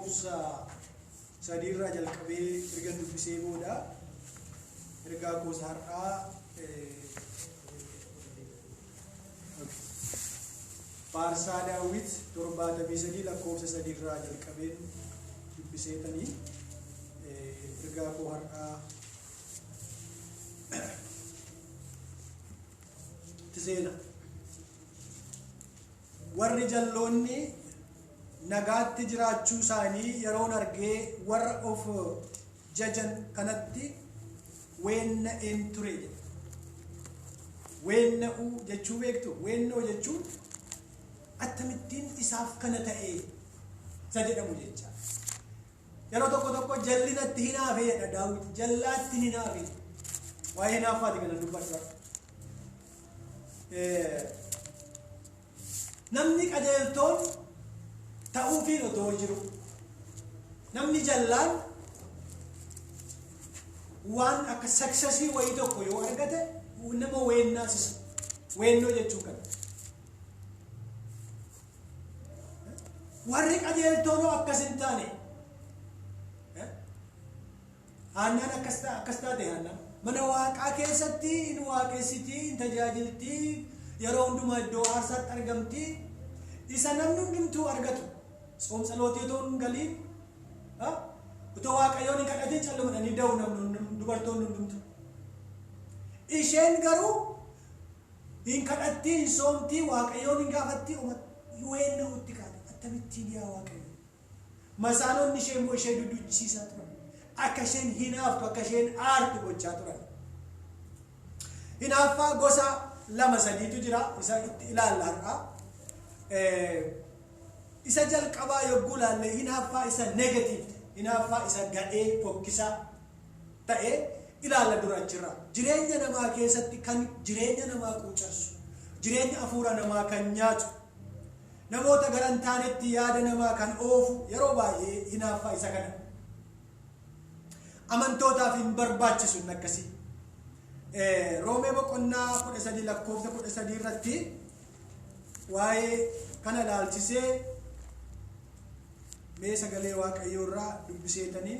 lakkoofsa sadiirraa jalqabee erga dubbisee booda ergaa gosa har'aa Faarsaa Daawit 73 lakkoofsa sadiirraa jalqabeen dubbiseetanii ergaa koo har'aa tiseena. Warri jalloonni nagaatti jiraachuu isaanii yeroon argee warra of jajan kanatti weenna'een ture jedha. Weenna'uu jechuu beektu? Weenna'uu jechuun akkamittiin isaaf kana ta'e isa jedhamu jecha. Yeroo tokko jallinatti hinaafee jedha Daawit. Jallaatti hinaafee. Waa'ee hinaafaati kana dubbadha. Namni qajeeltoon ta'uufiin otoo jiru, namni jallaan waan akka saksasii wayii tokko yoo argate nama weennaasisa. Weennoo jechuu kana. Warri qajeeltoon akkas hin taane. Haannaan akkas taate Haannaan. Mana Waaqaa keessatti hin waaqessitii, hin tajaajiltii, yeroo hundumaa iddoo aarsaatti argamtii. Isa namni hundumtuu argatu. Soomsalootii otoo hin galiin, utoo Waaqayyoon hin kadhatiin callumadhanii da'u dubartoonni hundumtuu. Isheen garuu hin kadhattii, hin soomtii, Waaqayyoon hin gaafattii, weenna'uutti kaate. Akkamittiin yaa Waaqayyo. Masaanonni ishee immoo ishee dudduchisiisaa turan. Akka isheen hinaaftu, akka isheen aartu gochaa turan. Hinaaffaa gosa 2-3tu jira. Isa itti ilaalla har'aa. Isa jalqabaa yogguu ilaalle hinaaffaa isa negatiivti. Hinaaffaa isa gadhee fokkisaa ta'ee ilaalla dura achirra. Jireenya namaa keessatti kan jireenya namaa quucarsu, jireenya hafuura namaa kan nyaatu, namoota garan taanetti yaada namaa kan oofu yeroo baay'ee hinaaffaa isa kana. Amantootaaf hin barbaachisu akkasii. Roomee boqonnaa 13 lakkoofsa 13 irratti waa'ee kana ilaalchisee mee sagalee Waaqayyoo irraa dubbiseetanii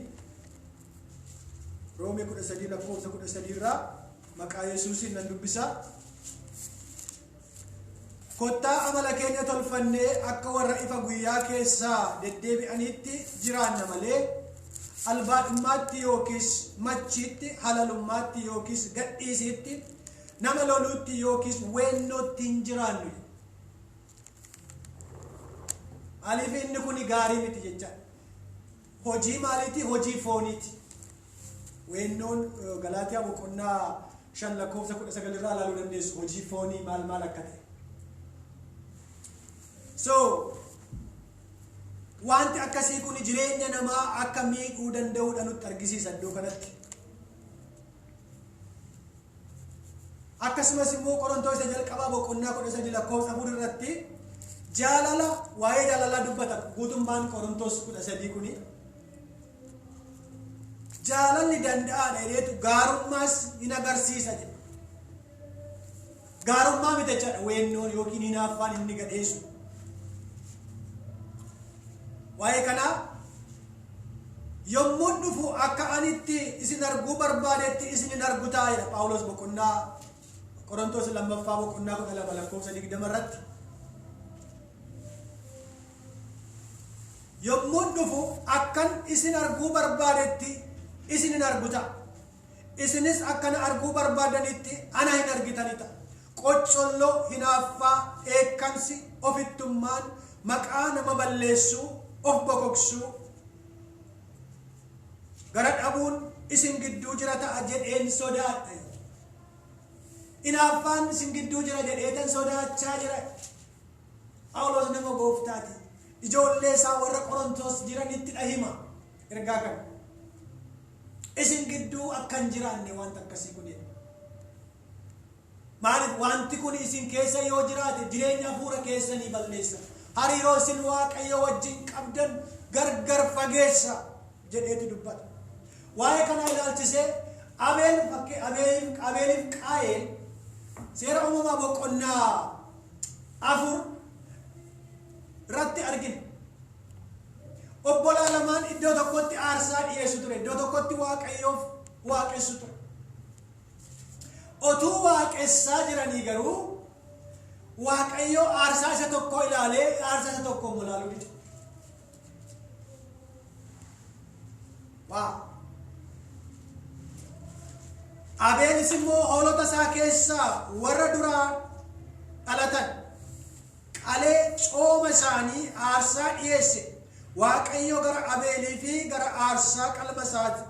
Roomee 13 lakkoofsa 13 irraa maqaa Yesuusiin nan dubbisaa. Kottaa amala keenya tolfannee akka warra ifa guyyaa keessaa deddeebi'aniitti jiraanna malee albaadhummaatti yookiis machiitti, halalummaatti yookiis gadhiisiitti, nama loluutti yookiis weennootti hin jiraannu. Aliif inni kun gaarii miti jecha. Hojii maaliiti? Hojii fooniiti. Weennoon Galaatiyaa boqonnaa 5 lakkoofsa 19 irraa ilaaluu dandeessu. Hojii foonii maal akka ta'e. So wanti akkasii kun jireenya namaa akka miidhuu danda'uudha nutti argisiisa iddoo kanatti. Akkasumas immoo Qorontoos jalqabaa boqonnaa 13 lakkoofsa 4 irratti jaalala, waa'ee jaalalaa dubbata. Guutummaan Qorontoos 13 kuni jaalalli danda'aadha jedheetu gaarummaas hin agarsiisa jedha. Gaarummaa miti jechaadha weennoon yookiin hinaaffaan inni gadheessu. Waa'ee kanaa yommuu dhufu akka anitti isin arguu barbaadetti isin hin argu taa'edha Phaawulos boqonnaa Qorontoos 2 boqonnaa 12 lakkoofsa 20 irratti. Yommuu dhufu akkan isin arguu barbaadetti isin hin argu ta'a. Isinis akkana arguu barbaadanitti ana hin argitani ta'a. Qoccolloo, hinaaffaa, eekkamsi, ofittummaan, maqaa nama balleessuu, of bokoksuu, gara dhabuun isin gidduu jira ta'a jedheen sodaadha. Hinaaffaan isin gidduu jira jedheetan sodaachaa jira. Phaawulos nama gooftaati. Ijoollee isaa warra Qorontoos jiranitti dhahima ergaa kana. Isin gidduu akkan jiraanne wanta akkasii kun. Maaliif wanti kun isin keessa yoo jiraate jireenya hafuura keessanii balleessa. Hariiroo isin Waaqayyo wajjin qabdan gargar fageessa jedheetu dubbata. Waa'ee kana ilaalchisee Abeeliif Qaayeel seera uumamaa boqonnaa 4 irratti argina. Obbolaa iddoo tokkotti aarsaa dhiyeessu ture, iddoo tokkotti waaqayyoof waaqessu ture. Otuu waaqessaa jiranii garuu waaqayyoo aarsaa isa tokko ilaalee aarsaa isa tokko ilaaluu dide. Abeenis immoo hoolota isaa keessaa warra duraa dhalatan qalee cooma isaanii aarsaa dhiyeesse. Waaqayyo gara Abeelii fi gara aarsaa qalma isaati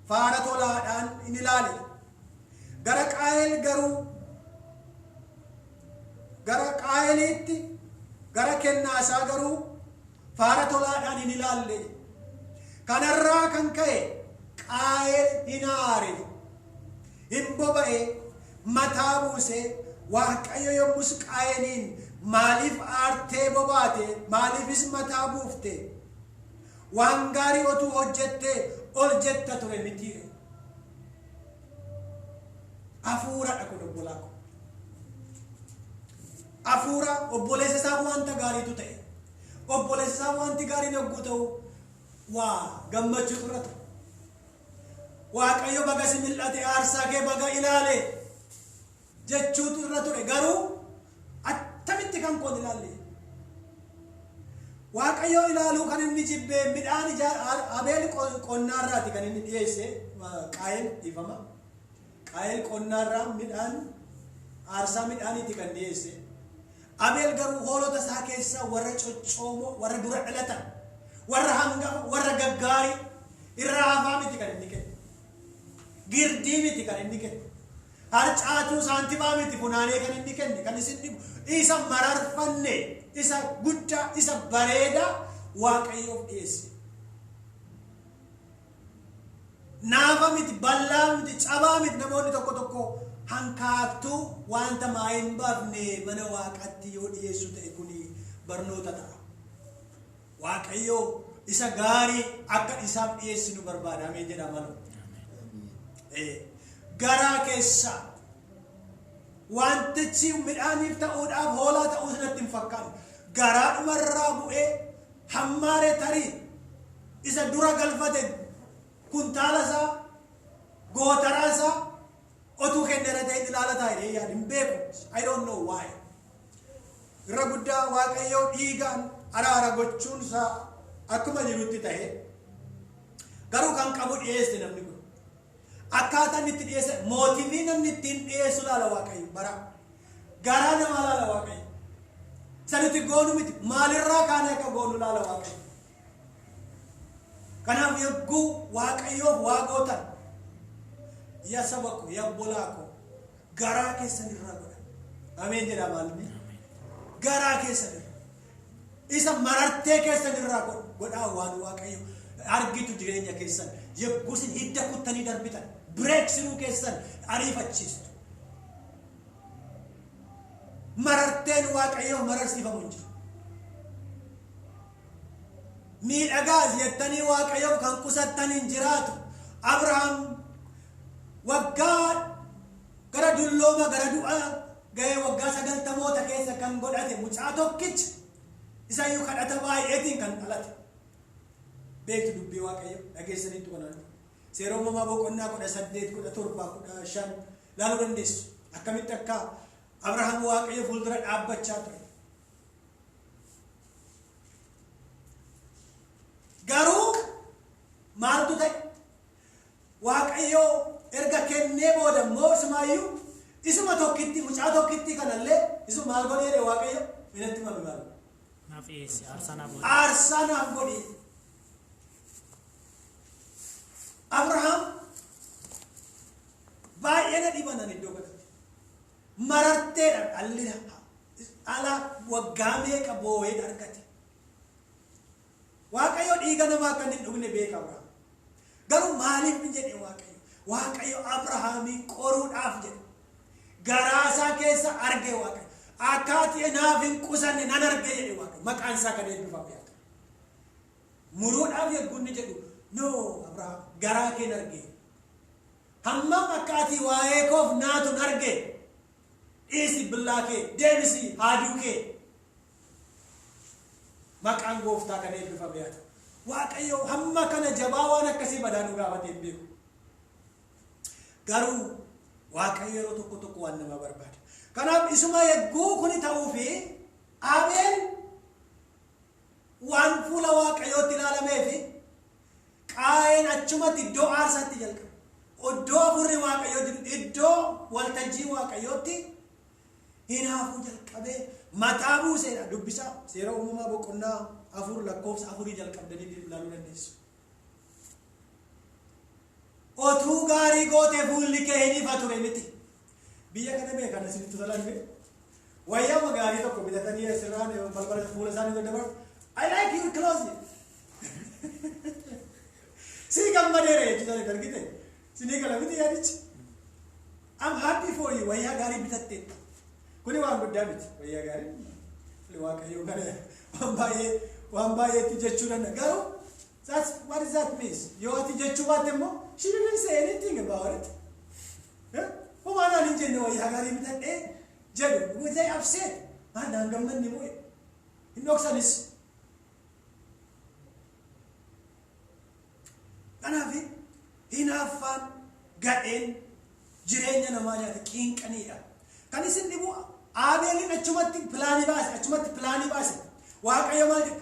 faana tolaadhaan in ilaale. Gara Qaayeliitti gara kennaa isaa garuu faana tolaadhaan in ilaalle. Kanarraa kan ka'e Qaayel hin aare, hin boba'e, mataa buuse. Waaqayyo yommus Qaayeliin maaliif aartee bobaate, maaliifis mataa buufte, waan gaarii otuu hojjette ol jetta ture miti. Hafuuradha kun obbolaa ko. Hafuura obboleessa isaa wanta gaariitu ta'e, obboleessa isaa wanti gaariin yogguu ta'u waa gammachuu turrata. Waaqayyo baga si mil'ate aarsaa kee baga ilaale jechuutu irra ture. Garuu attamitti kan koon ilaalle waaqayyo ilaaluu kan inni jibbee midhaan Abeel qonnaarraati kan inni dhiyeesse. Qaayel dhiifama, Qaayel qonnaarraa midhaan aarsaa midhaaniiti kan dhiyeesse. Abeel garuu hoolota isaa keessaa warra coccoomoo, warra dura dhalatan, warra hangafa, warra gaggaarii irraa hafaa miti kan inni kenne, girdii miti kan inni kenne, harcaatuu saantimaa miti funaanee kan inni kenne. Kan isin dhibu isa mararfanne, isa guddaa, isa bareedaa waaqayyoof dhiyeesse. Naafa miti, bal'aa miti, cabaa miti. Namoonni tokko tokko hankaaftuu wanta maa hin baafne mana waaqatti yoo dhiyeessu ta'e kuni barnoota ta'a. Waaqayyoo isa gaarii akka isaaf dhiyeessinu barbaadamee jedha malu. Garaa keessa wantichi midhaaniif ta'uudhaaf hoolaa ta'uu sanatti hin fakkaatu. Garaadhumarraa bu'ee hammaaree tarii isa dura galfate kuntaala isaa, gootaraa isaa otuu kennera ta'e ilaalataa hidhee yaadu hin beeku. I don't know why. Irra guddaa waaqayyoo dhiigaan araara gochuun isaa akkuma jirutti ta'e garuu kan qabu dhiyeesse namni kun. Akkaataan itti dhiyeesse mootifii namni ittiin dhiyeessu laala waaqayyo bara. Garaa namaa laala waaqayyo. Sanitti goonu miti, maalirraa kaanee akka goonu laala waaqayyo. Kanaaf yogguu waaqayyoof waa gootan yaa saba ko, yaa obbolaa ko, garaa keessan irraa godha. Ameen jedha maalni. Garaa keessan irraa, isa marartee keessan irraa godhaa waan waaqayyo argitu jireenya keessan. Yogguu isin hidda kuttanii darbitan bireeksinuu keessan ariifachiistu. Mararteen waaqayyoo mararsiifamu hin jiru. Miidhagaas jettanii waaqayyoof kan qusattan hin jiraatu. Abrahaam waggaa gara dullooma gara du'a ga'ee waggaa 90 keessa kan godhate mucaa tokkicha isayyuu kadhata baay'eetiin kan dhalate. Beektu dubbii waaqayyo dhageessaniitu kanaan. Seera uumamaa boqonnaa 18, 17, 15 laaluu dandeessu. Akkamitti akka Abrahaam waaqayyo fuuldura dhaabbachaa ture. Garuu maaltu ta'e? Waaqayyo erga kennee booda immoo isumaayyuu isuma tokkitti mucaa tokkitti kanallee isuma maal godhee waaqayyo inatti malu naaf eesse aarsaa naaf godhee. Abrahaam baay'ee na dhibanan iddoo kanatti mararteedha dhalli ala waggaa meeqa boo'ee argate. Waaqayyo dhiiga namaa kan hin dhugne beeka Abrahaam. Garuu maaliif hin jedhe waaqayyo? Waaqayyo Abrahaamiin qoruudhaaf jedhe. Garaasaa keessa arge waaqayyo. Akkaatii naaf hin qusanne nan arge jedhe waaqayyo. Maqaan isaa kan eebbifamu yaa ta'u. Muruudhaaf yeggunni jedhu no Abrahaam garaa kee arge. Hammam akkaatii waa'ee koof naatun arge. Dhiisi billaa kee, deebisi haaduu kee. Maqaan gooftaa kan eebbifamu yaa ta'u. waaqayyo hamma kana jabaa waan akkasii badaan gaafate hin beeku. Garuu waaqayyo yeroo tokko tokko waan nama barbaada. Kanaaf isuma yegguu kuni ta'uu fi Abeel waan fuula waaqayyootti ilaalamee fi Qaayeen achumatti iddoo aarsaatti jalqabe. Iddoo afurri waaqayyootti iddoo waltajjii waaqayyootti hinaafuu jalqabee mataa buuseedha. Dubbisaa seera uumamaa boqonnaa 4 lakkoofsa 4 jalqabdanii ilaaluu dandeessu. Otuu gaarii gootee fuulli kee hin ifa ture miti. Biyya kana beekan isinitti tolanne wayyaa gaarii tokko bitatanii asirraan balbala fuula isaanii daddabaru I like your clothes. Si gammadere jechuudha dargite. Sini kala miti yaadichi. I'm happy for you. Wayyaa gaarii bitatte. Kuni waan guddaa miti. Wayyaa gaarii. Waaqayyo kana waan baay'eetti jechuu danda'a. Garuu what does that mean? Yoo ati jechuu baatte immoo she didn't say anything about it. Homaanaan hin jenne wayyaa gaarii bitadhee jedhu. Were they upset? Naan gammanni moo hin dhoksanis. Kanaaf hinaaffaan gadheen jireenya namaa nyaata qiinqaniidha. Kan isin dhibu Abeeliin achumatti pilaanii baase. Waaqayyo maal jedha?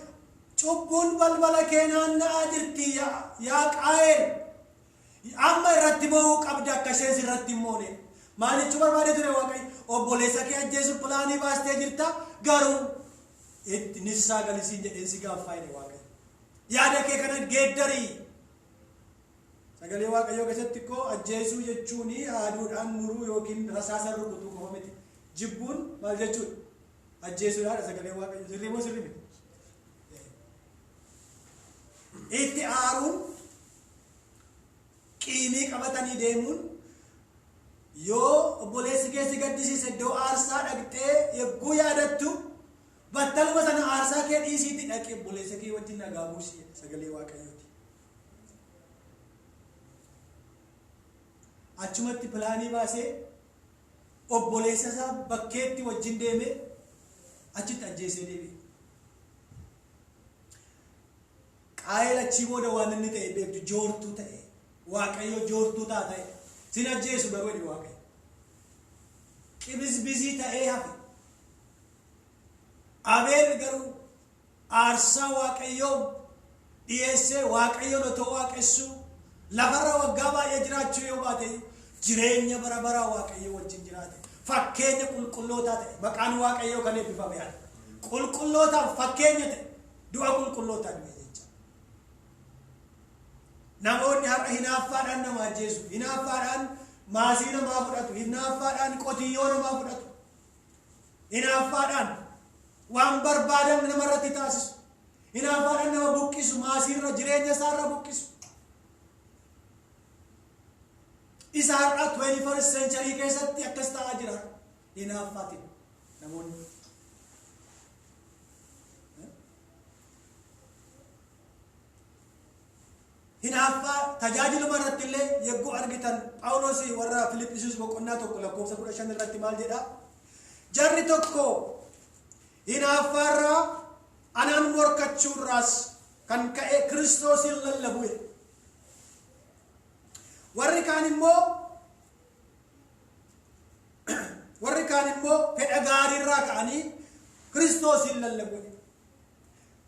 Cubbuun balbala kee naanna'aa jirti yaa Qaayeen. Amma irratti ba'uu qabda akka isheen irratti hin moone. Maalichuu barbaade ture Waaqayyo? Obboleessa kee ajjeesuuf pilaanii baastee jirta garuu itti nissaa galisiin jedheen si gaaffaayne Waaqayyo. Yaada kee kana geeddarii. Sagalee waaqayyoo keessatti koo ajjeesuu jechuun haaduudhaan muruu yookiin rasaasa rukutuu qofa miti. Jibbuun maal jechuudha? Ajjeesuudhaan sagalee waaqayyoo sirrii moo sirrii miti? Itti aaruun qiimii qabatanii deemuun yoo obboleessi keessi gaddisiise iddoo aarsaa dhaqxee yegguu yaadattu battaluma sana aarsaa kee dhiisiitti dhaqee obboleessa kee wajjin nagaa buusii sagalee waaqayyooti. Achumatti pilaanii baasee obboleessa isaa bakkeetti wajjin deemee achitti ajjeesee deebi'e. Qaayeel achii booda waan inni ta'e beektu joortuu ta'e. Waaqayyo joortuu ta'e. Sin ajjeesu garuu jedhu Waaqayyo. Qibisbisii ta'ee hafe. Abeel garuu aarsaa Waaqayyoo dhiyeessee Waaqayyoon otoo waaqessu lafarra waggaa baay'ee jiraachuu yoo baate jireenya bara baraa Waaqayyo wajjin jiraate. Fakkeenya qulqullootaa ta'e. Maqaan Waaqayyoo kan eebbifame haa ta'u. Qulqullootaaf fakkeenya ta'e. Du'a qulqullootaa du'e jecha. Namoonni har'a hinaaffaadhaan nama ajjeesu. Hinaaffaadhaan maasii namaa fudhatu. Hinaaffaadhaan qotiyyoo namaa fudhatu. Hinaaffaadhaan waan barbaadan namarratti taasisu. Hinaaffaadhaan nama buqqisu. Maasiirra jireenya isaarra buqqisu. Isa har'a 21st century keessatti akkas ta'aa jira. Hinaaffaatiin namoonni. Hinaaffaa tajaajiluma irratti illee yegguu argitan Phaawulos warra Filiphisius boqonnaa 1 lakkoofsa 15 irratti maal jedha? Jarri tokko hinaaffaarraa anaan morkachuurraas kan ka'e Kiristoosin lallabu. Warri kaan immoo fedha gaariirraa ka'anii Kiristoosin lallabu.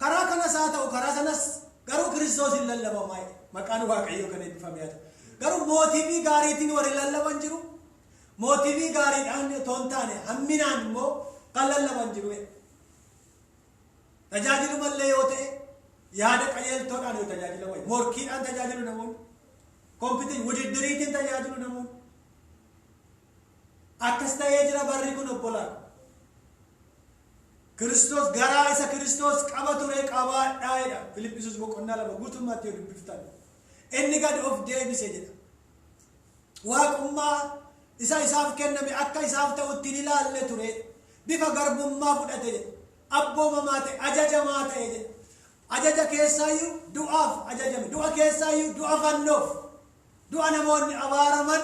Karaa kanas haa ta'u karaa sanas garuu Kiristoosin lallabamaa. Maqaan Waaqayyoo kan eebbifame haa ta'u. Garuu mootiivii gaariitiin warri lallaban jiru. Mootiivii gaariidhaan otoo hin taane hamminaan immoo kan lallaban jiru. Tajaajilumallee yoo ta'e yaada qajeeltoodhaan yoo tajaajilamu morkiidhaan tajaajilu namoonni. Kompiitiin wudiddiriitiin tajaajilu namoonni. Akkas ta'ee jira barri kun obbolaan. Kiristoos garaa isa Kiristoos qaba ture qabaadhaa jedha. Filiphisius boqonnaa 2 guutummaatti yoo dubbiftan. Inni gad of deebise jedha. Waaqummaa isa isaaf kenname akka isaaf ta'utti ni ilaalle ture. Bifa garbummaa fudhate jedha. Abboomamaa ta'e ajajamaa ta'e jedha. Ajaja keessaayyuu du'aaf ajajame. Du'a keessaayyuu du'a fannoof. Du'a namoonni abaaraman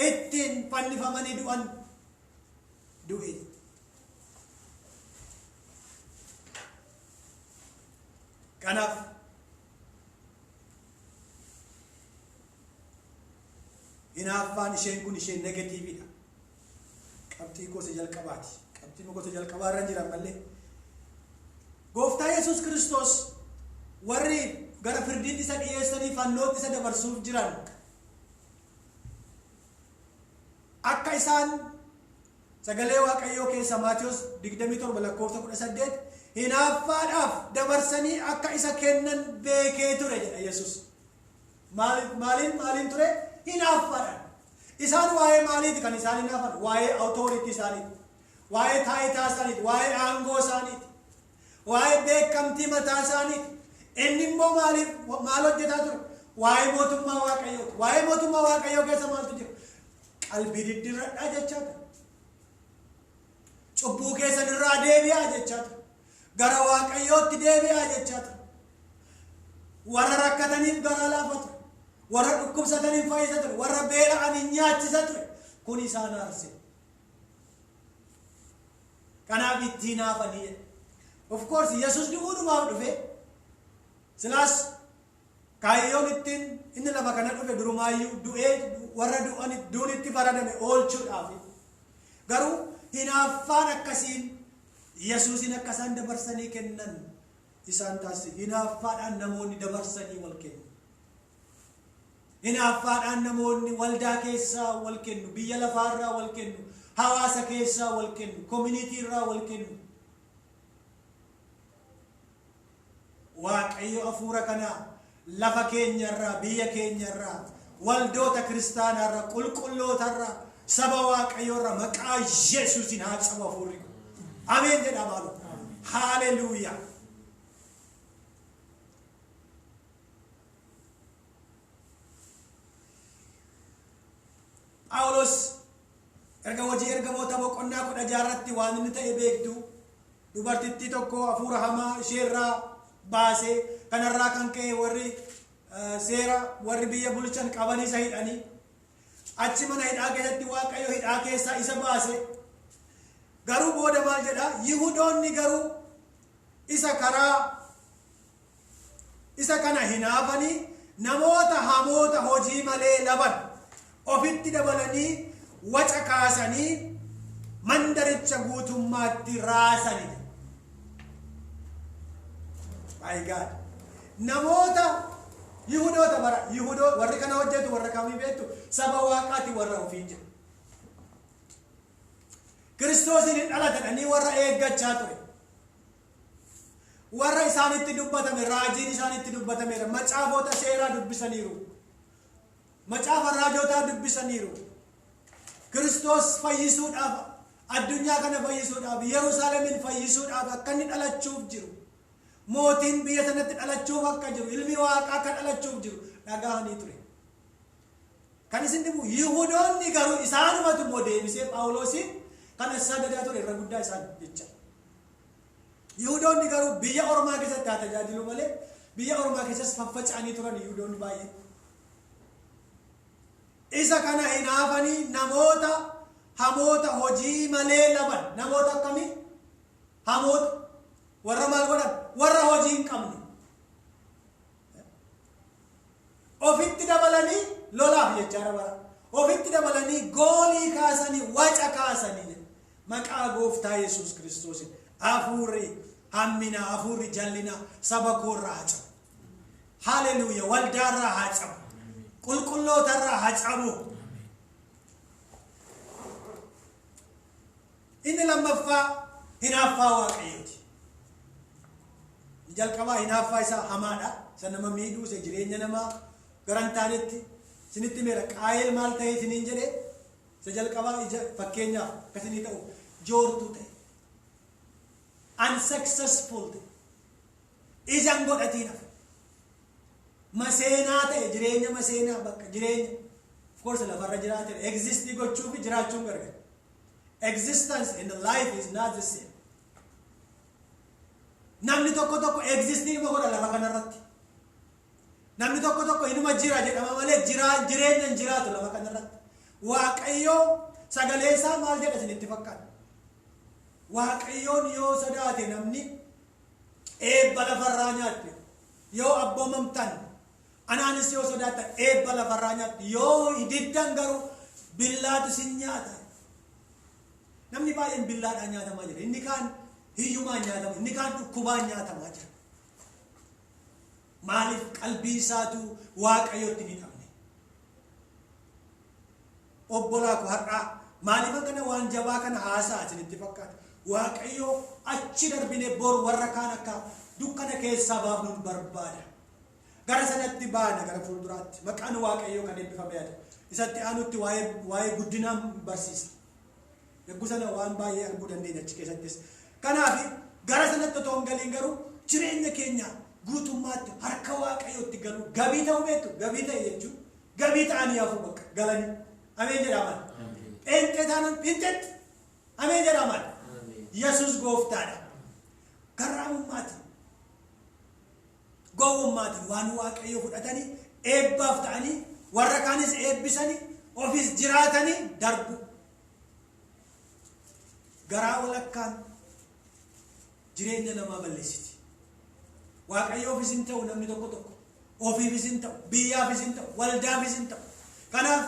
ittiin fannifamanii du'an du'e. Kanaaf hinaaffaan isheen kun isheen negatiividha. Qabxii gosa jalqabaati. Qabxiin gosa jalqabaa irra jira malee. Gooftaa Yesuus Kiristoos warri gara firdiitti isa dhiyeessanii fannootti isa dabarsuuf jiran akka isaan sagalee Waaqayyoo keessa Maatiyos 27 lakkoofsa 18 hinaaffaadhaaf dabarsanii akka isa kennan beekee ture jedha Yesuus. Maaliin ture? Hinaaffaadhaan. Isaan waa'ee maaliiti kan isaan hinaafan? Waa'ee awutooritii isaaniiti, waa'ee taayitaa isaaniiti, waa'ee aangoo isaaniiti, waa'ee beekamtii mataa isaaniiti. Inni immoo maal hojjetaa ture? Waa'ee mootummaa Waaqayyooti. Waa'ee mootummaa Waaqayyoo keessa maaltu jira? Qalbii diddiirradhaa jechaa ture. Cubbuu keessan irraa deebi'aa jechaa ture. Gara Waaqayyootti deebi'aa jechaa ture. Warra rakkataniif garaa laafaa ture. Warra dhukkubsataniif fayyisa ture. Warra beela'aniif nyaachisa ture. Kun isaan aarse. Kanaaf itti hinaafanii jedhe. Of course Yesuus du'uudhumaaf dhufe. Silaas kaayyoon ittiin inni lafa kana dhufe durumaayyuu du'ee warra du'anitti faradame oolchuudhaaf. Garuu hinaaffaan akkasiin Yesuusin akka isaan dabarsanii kennan isaan taasise. Hinaaffaadhaan namoonni dabarsanii wal kennu. Hinaaffaadhaan namoonni waldaa keessaa wal kennu, biyya lafaarraa wal kennu, hawaasa keessaa wal kennu, community irraa wal kennu. Waaqayyo hafuura kana lafa keenyarraa, biyya keenyarraa, waldoota kiristaanaarraa, qulqullootarraa, saba Waaqayyoorraa maqaa Yesuusin haa cabu hafuurri. Ameen jedha maalu. Haleluuyaa. Phaawulos erga hojii ergamoota boqonnaa 16 waan inni ta'e beektu dubartittii tokko hafuura hamaa isheerraa baasee kanarraa kan ka'e warri seera warri biyya bulchan qabanii isa hidhanii achi mana hidhaa keessatti Waaqayyo hidhaa keessaa isa baase. Garuu booda maal jedha? Yihudoonni garuu isa kana hinaafanii namoota hamoota hojii malee laban ofitti dabalanii waca kaasanii mandaricha guutummaatti raasanii. My God. Namoota Yihudoota bara warri kana hojjetu warra kamii beektu saba Waaqaati warra ofii jiru. Kiristoosin hin dhalatanii warra eeggachaa ture. Warra isaanitti dubbatame, raajiin isaanitti dubbatame, macaafota seeraa dubbisaniiru. Macaafa raajotaa dubbisaniiru. Kiristoos fayyisuudhaaf, addunyaa kana fayyisuudhaaf, Yerusaalemin fayyisuudhaaf akka inni dhalachuuf jiru. Mootiin biyya sanatti dhalachuuf akka jiru, ilmi Waaqaa akka dhalachuuf jiru dhagahanii ture. Kan isin dhibu Yihudoonni garuu isaanumatu immoo deebisee Phaawulosin kana sadadaa ture irra guddaa isaan jecha. Yihudoonni garuu biyya ormaa keessatti haa tajaajilu malee biyya ormaa keessas faffaca'anii turan Yihudoonni baay'ee. Isa kana hinaafanii namoota hamoota hojii malee laban. Namoota akkamii? Hamoota. Warra maal godhan? Warra hojii hin qabne. Ofitti dabalanii lolaaf jechaadha bara. Ofitti dabalanii goolii kaasanii waca kaasanii maqaa gooftaa Yesuus Kiristoos hafuurri hammina hafuurri jallina saba koorraa haa cabu. Haleluuyaa. Waldaarraa haa cabu. Qulqullootarraa haa cabu. Inni lammaffaa hinaaffaa Waaqayyooti. Jalqabaa hinaaffaa isaa hamaadha. Isa nama miidhuu, isa jireenya namaa garan taanetti isinitti meera Qaayeel maal ta'e isiniin jedhee isa jalqabaa ija fakkeenyaaf akkasinii ta'u joortuu ta'e. Unsuccessful ta'e. Ijaan godhatiin hafe. Maseenaa ta'e jireenya maseenaa bakka jireenya. Of course lafarra jiraate existii gochuu fi jiraachuun gargar. Existence in the life is not the same. Namni tokko existii ma godha lafa kanarratti. Namni tokko inuma jira jedhama malee jireenya hin jiraatu lafa kanarratti. Waaqayyo sagalee isaa maal jedha isinitti fakkaata? Waaqayyoon yoo sodaate namni eebba lafarraa nyaatte yoo abboomamtan anaanis yoo sodaatan eebba lafarraa nyaattu yoo hididdan garuu billaatu sin nyaata. Namni baay'een billaadhaan nyaatamaa jira. Inni kaan hiyyumaan nyaatama, inni kaan dhukkubaan nyaatamaa jira. Maaliif qalbii isaatu Waaqayyotti ni dhabne? Obbolaa ko har'aa maaliif akkana waan jabaa kana haasaa isinitti fakkaata? Waaqayyo achi darbine bor warra kaan akka dukkana keessaa baafnuun barbaada. Gara sanatti baana gara fuulduraatti maqaan Waaqayyo kan eebbifame yaa ta'u. Isatti aanutti waa'ee guddinaa barsiisa. Yagguu sana waan baay'ee arguu dandeenya achi keessattis. Kanaaf gara sanatti otoo hin galiin garuu jireenya keenya guutummaatti harka Waaqayyootti galuu gabii ta'uu beektu. Gabii ta'e jechuun gabii ta'anii hafuu bakka galanii. Ameen jedhaman. Pheenxee taanaan pheenxeetti. Ameen jedhaman. Yesuus gooftaadha. Garraamummaatiin gowwummaatiin waan Waaqayyo fudhatanii eebbaaf ta'anii warra kaanis eebbisanii ofiis jiraatanii darbu. Garaa walakkaan jireenya namaa balleessiti. Waaqayyoofis hin ta'u namni tokko tokko ofiifis hin ta'u biyyaafis hin ta'u waldaafis hin ta'u. Kanaaf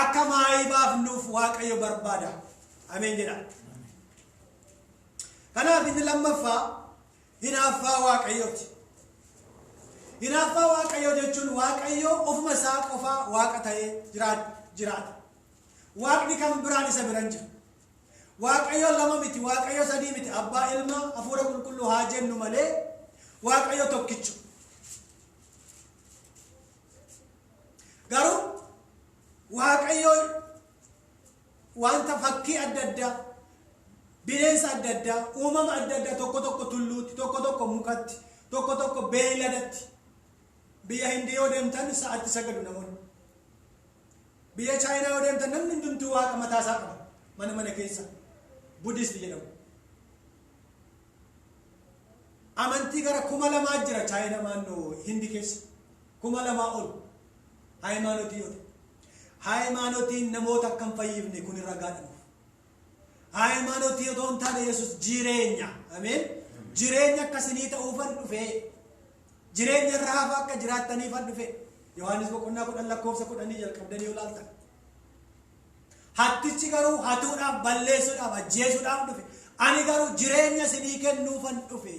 akka maayii baafnuuf Waaqayyo barbaada. Ameen jedha. Kanaaf inni lammaffaa hinaaffaa Waaqayyooti. Hinaaffaa Waaqayyoo jechuun Waaqayyo ofuma isaa qofaa Waaqa ta'ee jiraata. Waaqni kan biraan isa biran jiru. Waaqayyo lama miti, Waaqayyo sadii miti, abbaa ilma hafuura qulqulluu haa jennu malee Waaqayyo tokkichu. Garuu Waaqayyo wanta fakkii adda addaa, bineensa adda addaa, uumama adda addaa tokko tokko tulluutti, tokko tokko mukatti, tokko tokko beeyladatti. Biyya Hindii yoo deemtan sa'aatti sagadu namoonni. Biyya Chaayinaa yoo deemtan namni hundumtuu waaqa mataa isaa qaba. Mana keessa. Buddhist jedhamu. Amantii gara 2000 jira Chaayinaa maannoo Hindii keessa. 2000 ol. Hayimaanotii yoo ta'e. Hayimaanotiin namoota akkam fayyifne kun irraa gaadhamu. Hayimaanotii yoo ta'u taane Yesuus jireenya. Ameen. Jireenya akkasii ta'uufan dhufee. Jireenya irraa hafa akka jiraattaniifan dhufee. Yohaannis boqonnaa 10 lakkoofsa 10 jalqabdanii yoo ilaaltan. Hattichi garuu hatuudhaaf balleessuudhaaf ajjeesuudhaaf dhufe. Ani garuu jireenya isinii kennuufan dhufe.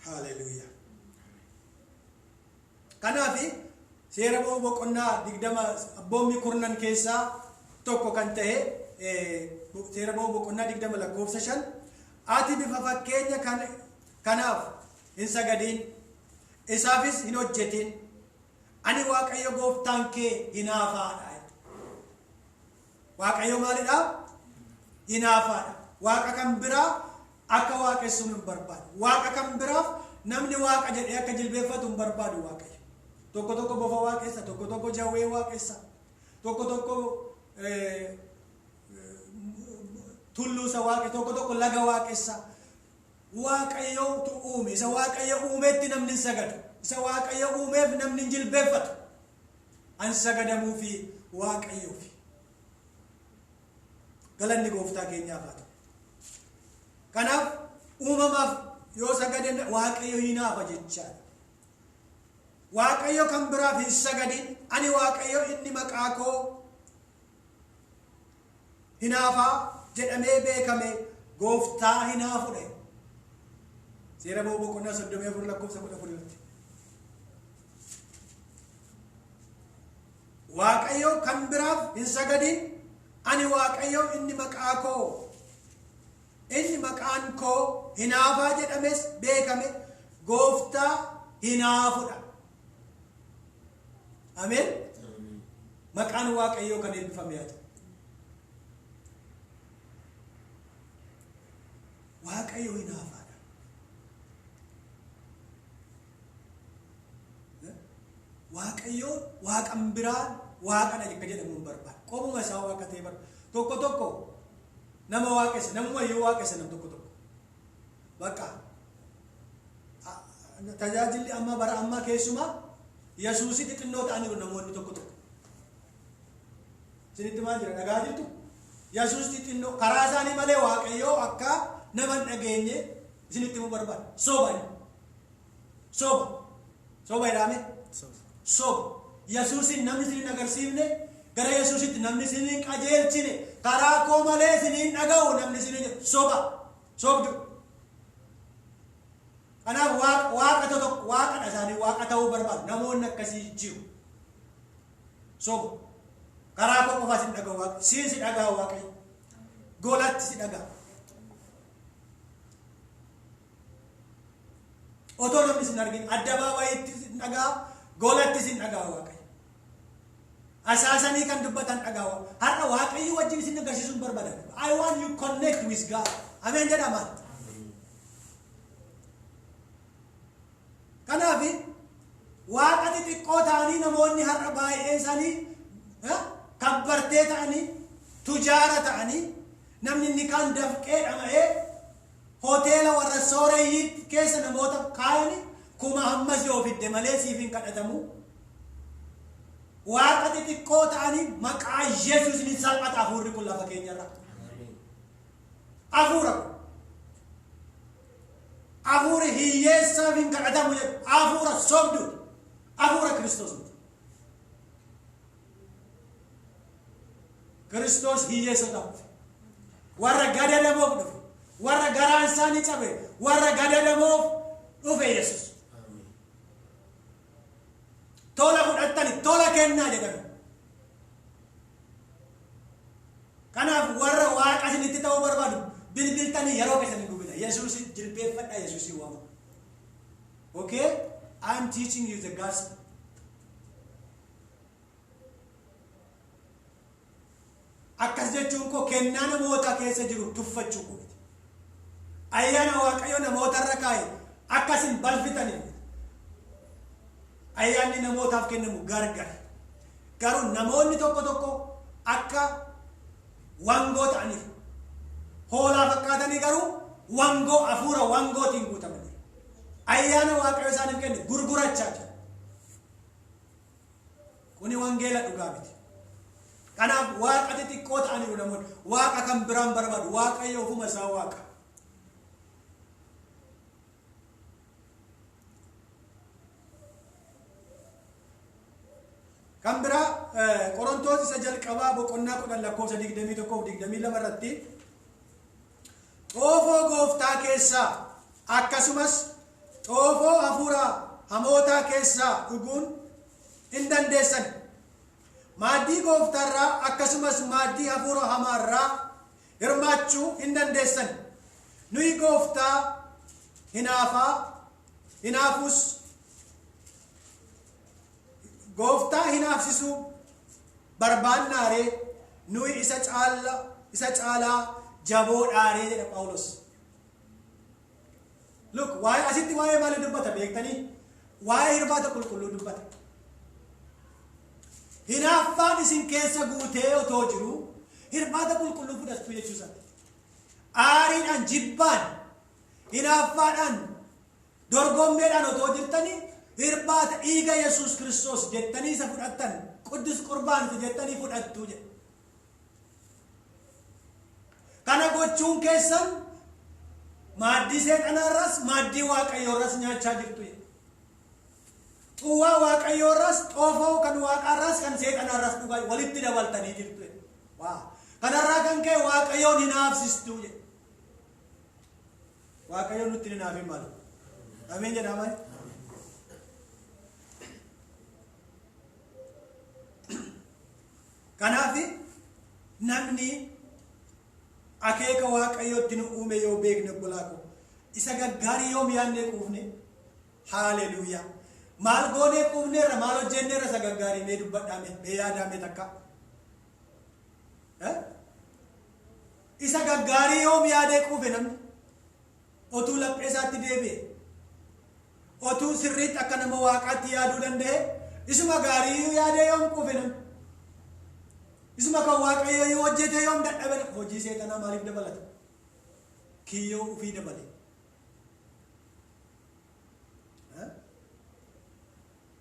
Haleluuyaa. Kanaaf seera boqonnaa 20 abboommi kurnan keessaa tokko kan ta'e seera boqonnaa 20 lakkoofsa 5 ati bifa fakkeenya kanaaf hin sagadin isaafis hin hojjetin. Ani Waaqayyo gooftaan kee hinaafaadha. Waaqayyo maalidha? Hinaafaadha. Waaqa kan biraa akka waaqessuun hin barbaadu. Waaqa kan biraaf namni waaqa jedhee akka jilbeeffatu hin barbaadu Waaqayyo. Tokko tokko bofa waaqessa, tokko tokko jawwee waaqessa, tokko tokko tulluusa waaqe, tokko tokko laga waaqessa. Waaqayyootu uume. Isa Waaqayyo uumeetti namni hin sagadu. Isa Waaqayyo uumeef namni jilbeeffatu. An sagadamuu fi Waaqayyoo fi. Galanni gooftaa keenyaaf haa ta'u. Kanaaf uumamaaf yoo sagadan Waaqayyo hinaafa jechaadha. Waaqayyo kan biraaf hin sagadin. Ani Waaqayyo inni maqaa koo hinaafaa jedhamee beekame gooftaa hinaafudha. Seera boqonnaa 34 lakkoofsa 14. Waaqayyo kan biraaf hin sagadin. Ani Waaqayyo inni maqaan koo hinaafaa jedhames beekame gooftaa hinaafudha. Ameen. Maqaan Waaqayyo kan eebbifame haa ta'u. Waaqayyo hinaafaadha. Waaqayyo waaqan biraa waaqadha akka jedhamu hin barbaadu. Qomuma isaa waaqa ta'e barbaadu. Tokko tokko nama waaqessa, namuma yoo waaqessa nam tokko tokko. Bakka tajaajilli amma bara ammaa keessumaa Yesuusii xixinnoo ta'aniiru namoonni tokko tokko. Isinitti maal jira dhagaa jirtu? Yesuus xixinnoo karaa isaanii malee Waaqayyoo akka naman dhageenye isinitti mu barbaada. Soba jedhame. Soba. Yesuusin namni isin agarsiifne gara Yesuusitti namni isin qajeelchine karaa koo malee isin dhaga'u namni isin sobdu. Kanaaf waaqa isaanii waaqa ta'uu barbaadu. Namoonni akkasii jiru. Soba. Karaa koo qofa isin dhaga'u waaqa. Siin si dhaga'u waaqayyo. Golatti si dhaga'a. Otoo namni isin argin addabaabayitti isin dhaga'a. Golatti isin dhaga'a waaqayyo. Asaasanii kan dubbatan dhaga'a. Har'a waaqayyo wajjin isin agarsiisuun barbaadan. I want you connect with God. Ameen jedhama. Kanaaf waaqa xixiqqoo ta'anii namoonni har'a baay'ee isaanii kabbartee ta'anii tujaara ta'anii namni inni kaan dafqee dhama'ee hoteela warra sooreyyii keessa namoota kaayanii kuma hammas yoo fidde malee siif hin kadhatamu. Waaqa xixiqqoo ta'anii maqaa Yesuusiin salphata hafuurri kun lafa keenyarra. Hafuura hiyyeessaaf hin kadhatamu jedhu hafuura sobdu hafuura Kiristoos. Kiristoos hiyyeessotaaf warra gadadamoof dhufe warra garaan isaanii cabe warra gadadamoof dhufe Yesuus. Tola fudhattani tola kennaa jedhame. Kanaaf warra waaqa isinitti ta'uu barbaadu bilbiltanii yeroo keessanii gubita. Yesuus jilbeeffadha Yesuusii waama. Okay? I'm teaching you the gospel. Akkas jechuun koo kennaa namoota keessa jiru tuffachuu koo. Ayyaana waaqayyo namoota irra kaa'e akkasin balfitanii. Ayyaanni namootaaf kennamu gargari. Garuu namoonni tokko akka wangoo ta'aniif hoolaa fakkaatanii garuu wangoo hafuura wangootiin guutamanii ayyaana waaqayyo isaaniif kenne gurgurachaa jira. Kuni wangeela dhugaa miti. Kanaaf waaqa xixiqqoo ta'aniiru namoonni waaqa kan biraan barbaadu waaqayyo ofuma isaa waaqa. Kan biraa Qorontoos isa jalqabaa boqonnaa 10:21-22 irratti xoofoo gooftaa keessaa akkasumas xoofoo hafuura hamootaa keessaa dhuguun hin dandeessan. Maaddii gooftaarraa akkasumas maaddii hafuura hamaarraa hirmaachuu hin dandeessan. Nuyi gooftaa hinaafus gooftaa hinaafsisuu barbaannaaree nuyi isa caalaa jaboodhaaree jedha Phaawulos. Look, waa'ee asitti waa'ee maalii dubbata beektanii? Waa'ee hirbaata qulqulluu dubbata. Hinaaffaan isin keessa guutee otoo jiru hirbaata qulqulluu fudhattu jechuusa. Aariidhaan jibbaan hinaaffaadhaan dorgommeedhaan otoo jirtanii hirbaata dhiiga Yesuus Kiristoos jettanii isa fudhattan quddus qurbaaniti jettanii fudhattu jedha. Kana gochuun keessan maaddii seexanaarras maaddii waaqayyoorras nyaachaa jirtu. Xuwwaa waaqayyoorras xoofoo kan waaqaarras kan seexanaarras dhugaa walitti dabaltanii jirtu. Kanarraa kan ka'e waaqayyoon hinaafsistu jedha. Waaqayyoon nutti hinaafin malu. Ameen jedhama. Kanaaf namni akeeka waaqayyootti nu uume yoo beekne bulaako isa gaggaarii yoom yaadnee quufne haaleluyyaa. Maal goonee quufneerra maal hojjenneerra isa gaggaarii mee dubbadhaame mee yaadaame takka. Isa gaggaarii yoom yaadee quufe namni otuu laphee isaatti deebi'e otuu sirriitti akka nama waaqaatti yaaduu danda'e isuma gaarii yaadee yoom quufe namni. Isuma kan waaqayyo yoo hojjete yoom dadhabe hojii seexanaa maaliif dabalata? Kiyyoo ufii dabale.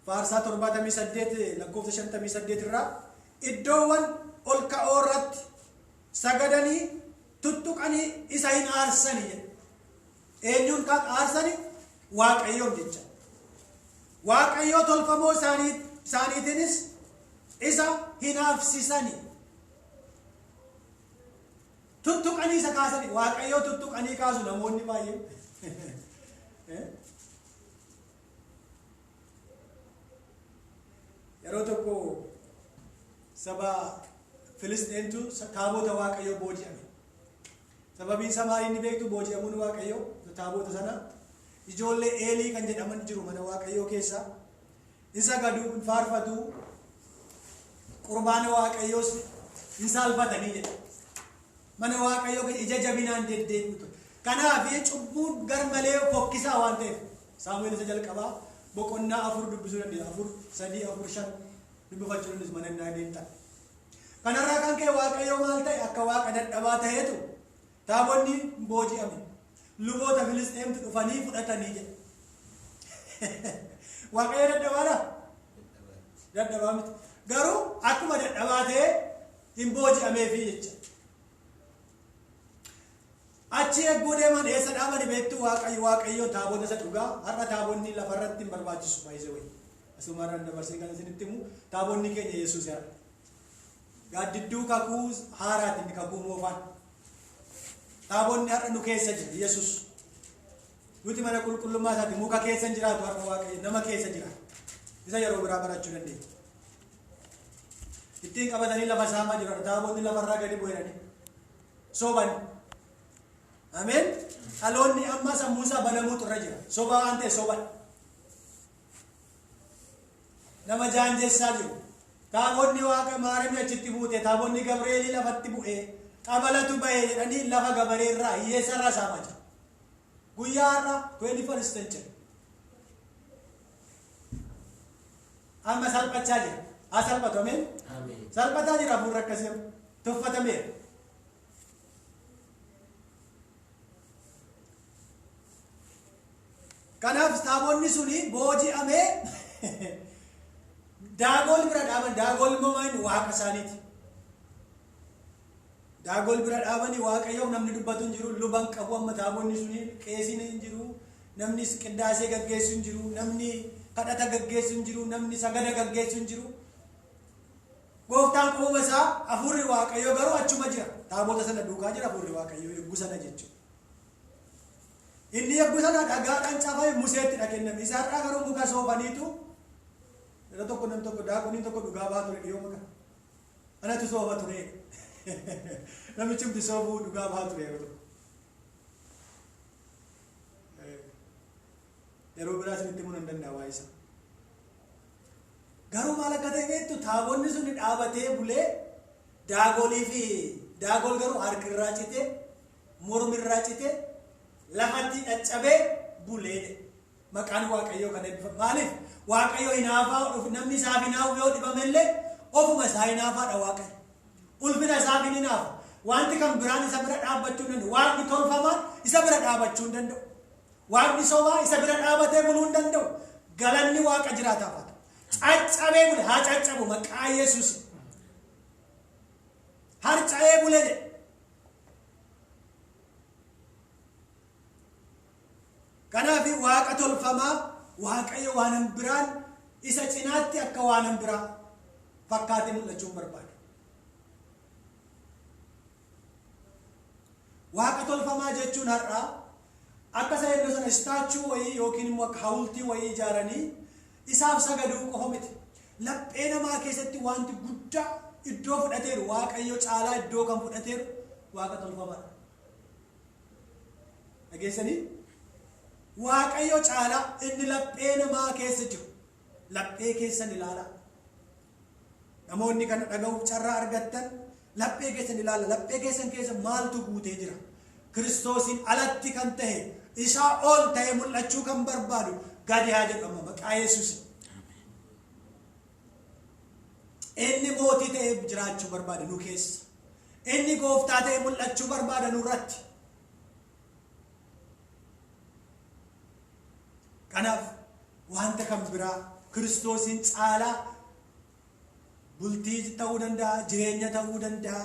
Faarsaa 78 lakkoofsa 58 irraa iddoowwan ol ka'oo irratti sagadanii tuttuqanii isa hin aarsanii jedha. eenyuun kan aarsani waaqayyoon jecha waaqayyoo tolfamoo isaaniitiinis isa hinaafsisani tuttuqanii isa kaasani waaqayyoo tuttuqanii kaasu namoonni baay'ee yeroo tokko saba Filisxeentu taabota waaqayyoo booji'ame. Sababiin isaa maali inni beektu booji'amuun waaqayyoo taabota sana ijoollee Eelii kan jedhaman jiru mana waaqayyoo keessa isa gadu faarfatu qurbaana waaqayyoos hin saalfatanii jedha. Mana waaqayyoo ija jabinaan deddeebitu. Kanaaf cubbuun garmalee fokkisaa waan ta'eef Saamu'eel isa jalqabaa boqonnaa 4 dubbisuu dandeenya. 4, 3, 4, 5 dubbifachuu dandeessu mana naa deemtan. Kanarraa kan ka'e waaqayyoo maal ta'e akka waaqa dadhabaa ta'eetu taabonni booji'ame. Luboota Filisxeemtu dhufanii fudhatanii jedha. Waaqayyo dadhabaadha? Dadhabaa miti. Garuu akkuma dadhabaa ta'e hin booji'ameefi jecha. Achi eeguu deeman eessa dhaabani beektu waaqayyo taabota isa dhugaa har'a taabonni lafarratti hin barbaachisu baay'ee wayi. Asumarraan dabarsee kan isinitti himu taabonni keenya Yesuus yaa. Gaaddidduu kakuu haaraatiin kakuu moofaan. Taabonni har'a nu keessa jira Yesuus. Nuti mana qulqullummaa isaatti muka keessa hin jiraatu har'a waaqayyo nama keessa jira. Isa yeroo biraa barachuu dandeenya. Ittiin qabatanii lafa saamaa jiru taabonni lafarraa gadi bu'anii soban. Ameen. Dhaloonni amma sammuu isaa banamuutu irra jira. Soba waan ta'e soban. Nama jaanjessaa jiru. Taabonni waaqa maaramii achitti buute taabonni Gabreelii lafatti bu'ee qabalatu bahee jedhanii lafa gabareerraa hiyyeessarraa saamaa jira. Guyyaa har'a 21st century. Amma salphachaa jira. Haa salphatu ameen. Salphataa jira hafuurri akkasii tuffatameera. Kanaaf taabonni suni booji'amee daagol bira dhaaban daagol moomaan waaqa isaaniiti. Daagol bira dhaabanii waaqayyoo namni dubbatu hin jiru luban qabu amma taabonni suni qeesiin hin jiru namni qindaasee gaggeessu hin jiru namni kadhata gaggeessu hin jiru namni sagada gaggeessu hin jiru. Gooftaan qoma isaa hafuurri waaqayyoo garuu achuma jira. Taabota sana duukaa jira hafuurri waaqayyoo eeguu sana jechuudha. Inni eeguu sana dhagaadhaan caafame Museetti kenname. Isaarraa garuu muka soofaniitu yeroo tokko namni tokko daakuniin tokko dhugaa baatu dhiyoo maka. Anatu soofa ture. Namichi hundi soofuu dhugaa baatu yeroo tokko. Yeroo biraa isinitti himuun hin danda'a waa isa. Garuu maal akka ta'e beektu taabonni sun dhaabatee bulee daagolii fi daagol garuu harkirraa citee mormirraa citee lafatti caccabee bulee maqaan waaqayyoo kana eebbifamu. Maaliif waaqayyoo hinaafaa namni isaaf hinaafu yoo dhibamellee ofuma isaa hinaafaadha waaqayyo. Ulfina isaaf hin hinaafu. Wanti kan biraan isa bira dhaabbachuu hin danda'u. Waaqni tolfamaan isa bira dhaabbachuu hin danda'u. Waaqni sobaa isa bira dhaabatee buluu hin danda'u. Galanni waaqa jiraataaf. Caccabee bule haa caccabu maqaa Yesuus. Harca'ee bule jedhe. Kanaaf waaqa tolfamaa waaqayyo waan biraan isa cinaatti akka waan biraa fakkaatee mul'achuu barbaada. Waaqa tolfamaa jechuun har'aa akka saayinoo sana istaachuu wayii yookiin immoo akka hawultii wayii ijaaranii isaaf sagaduu qofa miti. Laphee namaa keessatti wanti guddaa iddoo fudhateeru waaqayyo caalaa iddoo kan fudhateeru waaqa tolfamaadha. Dhageessanii? Waaqayyo caalaa inni laphee namaa keessa jiru. Laphee keessan ilaala. Namoonni kana dhaga'uuf carraa argattan laphee keessan ilaala. Laphee keessan keessa maaltu guutee jira? Kiristoosiin alatti kan ta'e isaa ol ta'e mul'achuu kan barbaadu gadi haa jedhama maqaa Yesuus. Inni mootii ta'ee jiraachuu barbaada nu keessa. Inni gooftaa ta'ee mul'achuu barbaada nurratti. Kanaaf wanta kan biraa Kiristoosiin caalaa bultii ta'uu danda'a, jireenya ta'uu danda'a,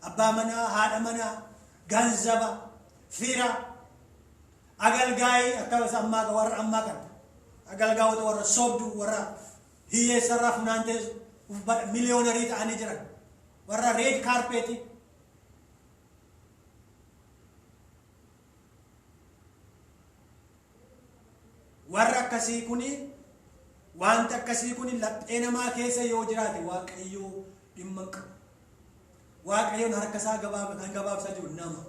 abbaa manaa, haadha manaa, ganzaba, fira, agalgaa'ii akka sammaa warra ammaa kana agalgaa'ota warra soobdu warra hiyyeessarraa funaantee miliyoonarii ta'anii jiran warra reed kaarpeetii warra akkasii kuni wanta akkasii kuni laphee namaa keessa yoo jiraate waaqayyoo dhimma qabu. Waaqayyoon harka isaa kan gabaabsaa jiru nama.